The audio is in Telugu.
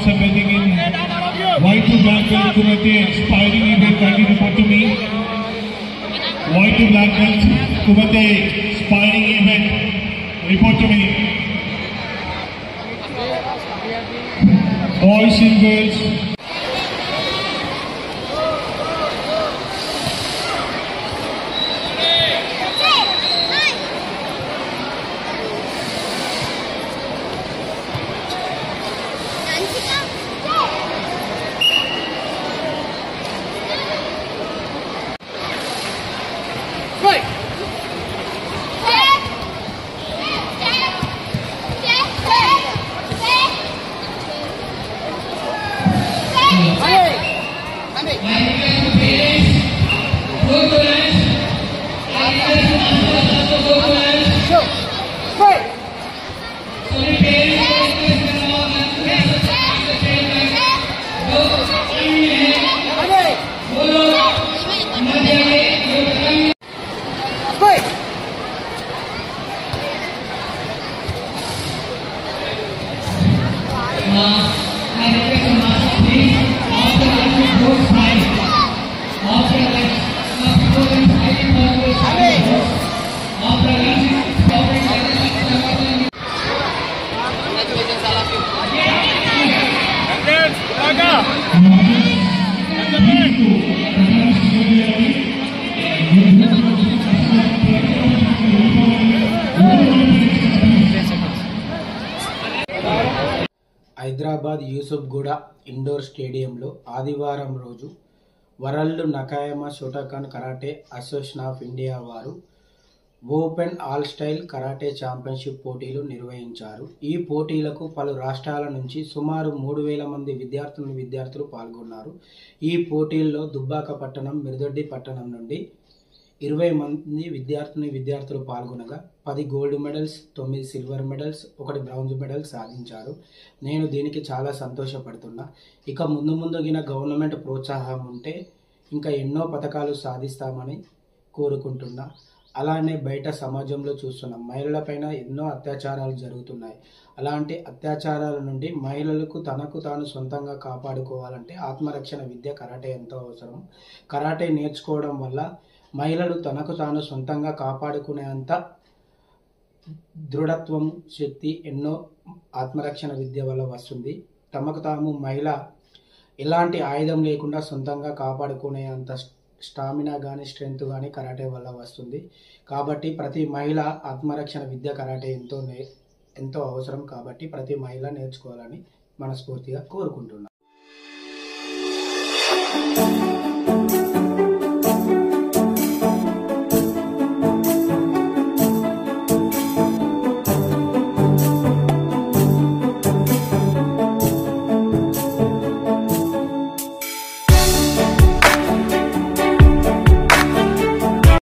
participating in white to black belt Kumite aspiring event kindly report to me. White to black belt Kumite aspiring event report to me. Boys and girls. Hyderabad Yousufguda indoor స్టేడియంలో ఆదివారం రోజు world Nakayama Shotokan karate association of India వారు open all style karate championship పోటీలు నిర్వహించారు. ఈ పోటీలకు పలు రాష్ట్రాల నుంచి సుమారు 3000 మంది విద్యార్థులు పాల్గొన్నారు. ఈ పోటీల్లో దుబ్బాక పట్టణం, మిర్దొడ్డి పట్టణం నుండి 20 మంది విద్యార్థులు పాల్గొనగా 10 gold medals, 9 silver medals, 1 bronze medal సాధించారు. నేను దీనికి చాలా సంతోషపడుతున్నా. ఇక ముందుగిన గవర్నమెంట్ ప్రోత్సాహం ఉంటే ఇంకా ఎన్నో పథకాలు సాధిస్తామని కోరుకుంటున్నా. అలానే బయట సమాజంలో చూస్తున్నాం, మహిళలపైన ఎన్నో అత్యాచారాలు జరుగుతున్నాయి. అలాంటి అత్యాచారాల నుండి మహిళలకు తనకు తాను సొంతంగా కాపాడుకోవాలంటే ఆత్మరక్షణ విద్య కరాటే ఎంతో అవసరం. కరాటే నేర్చుకోవడం వల్ల మహిళలు తనకు తాను సొంతంగా కాపాడుకునేంత దృఢత్వం, శక్తి ఎన్నో ఆత్మరక్షణ విద్య వల్ల వస్తుంది. తమకు తాము మహిళ ఎలాంటి ఆయుధం లేకుండా సొంతంగా కాపాడుకునేంత స్టామినా కానీ స్ట్రెంగ్త్ కానీ కరాటే వల్ల వస్తుంది. కాబట్టి ప్రతి మహిళ ఆత్మరక్షణ విద్య కరాటే ఎంతో అవసరం. కాబట్టి ప్రతి మహిళ నేర్చుకోవాలని మనస్ఫూర్తిగా కోరుకుంటున్నాను.